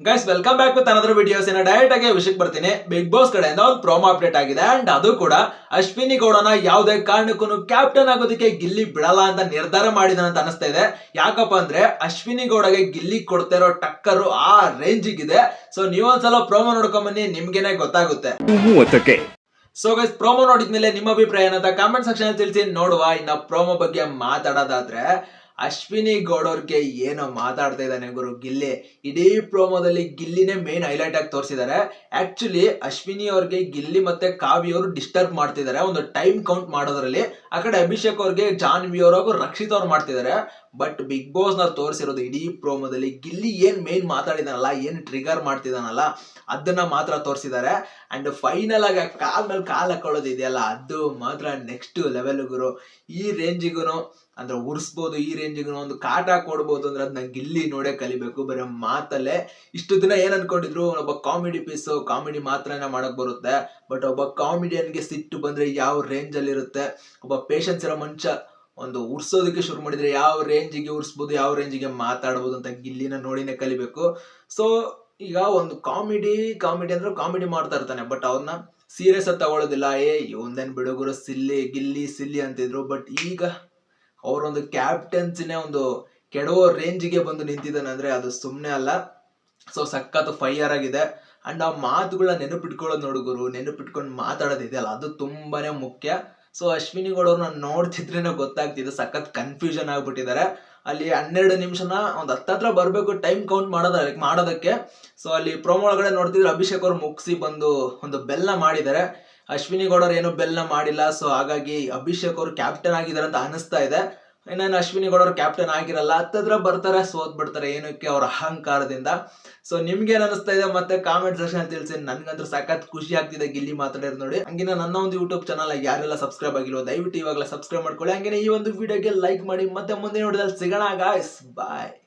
Guys welcome back with another videos. Direct ಆಗಿ ವಿಷಯಕ್ಕೆ ಬರ್ತೀನಿ. ಬಿಗ್ ಬಾಸ್ ಕಡೆಯಿಂದ ಒಂದು ಪ್ರೋಮೋ ಅಪ್ಡೇಟ್ ಆಗಿದೆ ಅಂಡ್ ಅದು ಕೂಡ ಅಶ್ವಿನಿ ಗೌಡನ ಯಾವುದೇ ಕಾರಣಕ್ಕೂ ಕ್ಯಾಪ್ಟನ್ ಆಗೋದಕ್ಕೆ ಗಿಲ್ಲಿ ಬಿಡಲ್ಲ ಅಂತ ನಿರ್ಧಾರ ಮಾಡಿದಾನೆ ಅಂತ ಅನಿಸ್ತಾ ಇದೆ. ಯಾಕಪ್ಪ ಅಂದ್ರೆ ಅಶ್ವಿನಿ ಗೌಡಗೆ ಗಿಲ್ಲಿ ಕೊಡ್ತಾ ಇರೋ ಟಕ್ಕರ್ ಆ ರೇಂಜಿಗಿದೆ. ಸೊ ನೀವೊಂದ್ಸಲ ಪ್ರೋಮೋ ನೋಡ್ಕೊಂಡ್ ಬನ್ನಿ, ನಿಮ್ಗೆನೆ ಗೊತ್ತಾಗುತ್ತೆ. ಸೊ ಗೈಸ್, ಪ್ರೋಮೋ ನೋಡಿದ್ಮೇಲೆ ನಿಮ್ಮ ಅಭಿಪ್ರಾಯ ಏನಂತ ಕಾಮೆಂಟ್ ಸೆಕ್ಷನ್ ಅಲ್ಲಿ ತಿಳಿಸಿ. ನೋಡುವ ಇನ್ನ ಪ್ರೋಮೋ ಬಗ್ಗೆ ಮಾತಾಡೋದಾದ್ರೆ, ಅಶ್ವಿನಿ ಗೌಡವ್ರಿಗೆ ಏನೋ ಮಾತಾಡ್ತಾ ಇದ್ದಾನೆ ಗುರು ಗಿಲ್ಲಿ. ಇಡೀ ಪ್ರೋಮೋದಲ್ಲಿ ಗಿಲ್ಲಿನೇ ಮೇನ್ ಹೈಲೈಟ್ ಆಗಿ ತೋರಿಸಿದ್ದಾರೆ. ಆಕ್ಚುಲಿ ಅಶ್ವಿನಿ ಅವ್ರಿಗೆ ಗಿಲ್ಲಿ ಮತ್ತೆ ಕಾವ್ಯ ಅವರು ಡಿಸ್ಟರ್ಬ್ ಮಾಡ್ತಿದ್ದಾರೆ ಒಂದು ಟೈಮ್ ಕೌಂಟ್ ಮಾಡೋದ್ರಲ್ಲಿ. ಆ ಕಡೆ ಅಭಿಷೇಕ್ ಅವ್ರಿಗೆ ಜಾನ್ವಿ ಅವರು ರಕ್ಷಿತ್ ಅವ್ರು ಮಾಡ್ತಿದ್ದಾರೆ. ಬಟ್ ಬಿಗ್ ಬಾಸ್ ನ ತೋರಿಸಿರೋದು ಇಡೀ ಪ್ರೋಮೋದಲ್ಲಿ ಗಿಲ್ಲಿ ಏನ್ ಮೇನ್ ಮಾತಾಡಿದಾನಲ್ಲ, ಏನ್ ಟ್ರಿಗರ್ ಮಾಡ್ತಿದಾನಲ್ಲ, ಅದನ್ನ ಮಾತ್ರ ತೋರಿಸಿದ್ದಾರೆ. ಅಂಡ್ ಫೈನಲ್ ಆಗಿ ಕಾಲ್ ಮೇಲೆ ಕಾಲ್ ಹಾಕೊಳ್ಳೋದು ಇದೆಯಲ್ಲ, ಅದು ಮಾತ್ರ ನೆಕ್ಸ್ಟ್ ಲೆವೆಲ್ ಗುರು. ಈ ರೇಂಜಿಗೂ ಅಂದ್ರೆ ಉರ್ಸ್ಬೋದು, ಈ ರೇಂಜಿಗೂ ಒಂದು ಕಾಟ ಕೊಡ್ಬೋದು ಅಂದ್ರೆ ಅದನ್ನ ಗಿಲ್ಲಿ ನೋಡೇ ಕಲಿಬೇಕು. ಬರೀ ಮಾತಲ್ಲೇ ಇಷ್ಟು ದಿನ ಏನ್ ಅನ್ಕೊಂಡಿದ್ರು, ಒಬ್ಬ ಕಾಮಿಡಿ ಪೀಸ್, ಕಾಮಿಡಿ ಮಾತ್ರನೇ ಮಾಡಕ್ ಬರುತ್ತೆ. ಬಟ್ ಒಬ್ಬ ಕಾಮಿಡಿಯನ್ಗೆ ಸಿಟ್ಟು ಬಂದ್ರೆ ಯಾವ ರೇಂಜ್ ಅಲ್ಲಿ ಇರುತ್ತೆ, ಒಬ್ಬ ಪೇಷನ್ಸ್ ಇರೋ ಮನುಷ್ಯ ಒಂದು ಉರ್ಸೋದಕ್ಕೆ ಶುರು ಮಾಡಿದ್ರೆ ಯಾವ ರೇಂಜಿಗೆ ಉರ್ಸ್ಬೋದು, ಯಾವ ರೇಂಜಿಗೆ ಮಾತಾಡ್ಬೋದು ಅಂತ ಗಿಲ್ಲಿನ ನೋಡಿನೇ ಕಲಿಬೇಕು. ಸೊ ಈಗ ಒಂದು ಕಾಮಿಡಿ ಅಂದ್ರೆ ಕಾಮಿಡಿ ಮಾಡ್ತಾ ಇರ್ತಾನೆ, ಬಟ್ ಅವ್ರನ್ನ ಸೀರಿಯಸ್ ಆಗಿ ತಗೊಳ್ಳೋದಿಲ್ಲ. ಒಂದೇನ್ ಬಿಡುಗರು ಸಿಲ್ಲಿ ಗಿಲ್ಲಿ ಸಿಲ್ಲಿ ಅಂತಿದ್ರು. ಬಟ್ ಈಗ ಅವರೊಂದು ಕ್ಯಾಪ್ಟನ್ಸಿನೇ ಒಂದು ಕೆಡವೋ ರೇಂಜಿಗೆ ಬಂದು ನಿಂತಿದ್ದಾನೆ ಅಂದ್ರೆ ಅದು ಸುಮ್ಮನೆ ಅಲ್ಲ. ಸೊ ಸಖತ್ ಫೈಯರ್ ಆಗಿದೆ. ಅಂಡ್ ಆ ಮಾತುಗಳನ್ನ ನೆನಪಿಟ್ಕೊಳ್ಳೋದು ನೋಡುಗರು, ನೆನಪಿಟ್ಕೊಂಡು ಮಾತಾಡೋದಿದೆಯಲ್ಲ, ಅದು ತುಂಬಾನೇ ಮುಖ್ಯ. ಸೊ ಅಶ್ವಿನಿ ಗೌಡವ್ರನ್ನ ನೋಡ್ತಿದ್ರೇನೆ ಗೊತ್ತಾಗ್ತಿದೆ, ಸಖತ್ ಕನ್ಫ್ಯೂಷನ್ ಆಗ್ಬಿಟ್ಟಿದ್ದಾರೆ. ಅಲ್ಲಿ 12 ನಿಮಿಷನ ಒಂದು ಹತ್ತತ್ರ ಬರ್ಬೇಕು ಟೈಮ್ ಕೌಂಟ್ ಮಾಡೋದಕ್ಕೆ. ಸೊ ಅಲ್ಲಿ ಪ್ರೋಮೋ ಒಳಗಡೆ ನೋಡ್ತಿದ್ರೆ ಅಭಿಷೇಕ್ ಅವ್ರು ಮುಗಿಸಿ ಬಂದು ಒಂದು ಬೆಲ್ಲ ಮಾಡಿದ್ದಾರೆ. ಅಶ್ವಿನಿ ಗೌಡರ್ ಏನು ಬೆಲ್ಲ ಮಾಡಿಲ್ಲ. ಸೊ ಹಾಗಾಗಿ ಅಭಿಷೇಕ್ ಅವರು ಕ್ಯಾಪ್ಟನ್ ಆಗಿದ್ದಾರೆ ಅಂತ ಅನಿಸ್ತಾ ಇದೆ. ಇನ್ನೇನು ಅಶ್ವಿನಿ ಗೌಡರು ಕ್ಯಾಪ್ಟನ್ ಆಗಿರಲ್ಲ, ಹತ್ತತ್ರ ಬರ್ತಾರೆ, ಸೋತ್ ಬಿಡ್ತಾರೆ. ಏನಕ್ಕೆ ಅವ್ರ ಅಹಂಕಾರದಿಂದ. ಸೊ ನಿಮ್ಗೆ ಏನ್ ಅನಿಸ್ತಾ ಇದೆ ಮತ್ತೆ ಕಾಮೆಂಟ್ ಸೆಕ್ಷನ್ ತಿಳಿಸಿ. ನನ್ಗಂತೂ ಸಖತ್ ಖುಷಿ ಆಗ್ತಿದೆ ಗಿಲ್ಲಿ ಮಾತಾಡಿರೋದು ನೋಡಿ. ಹಂಗಿನ ನನ್ನ ಒಂದು ಯೂಟ್ಯೂಬ್ ಚಾನಲ್ ಯಾರೆಲ್ಲ ಸಬ್ಸ್ಕ್ರೈಬ್ ಆಗಿಲ್ವೋ ದಯವಿಟ್ಟು ಇವಾಗಲೇ ಸಬ್ಸ್ಕ್ರೈಬ್ ಮಾಡ್ಕೊಳ್ಳಿ. ಹಂಗೆ ಈ ಒಂದು ವಿಡಿಯೋಗೆ ಲೈಕ್ ಮಾಡಿ. ಮತ್ತೆ ಮುಂದೆ ನೋಡಿದಲ್ಲಿ ಸಿಗೋಣ ಗಾಯ್ಸ್, ಬಾಯ್.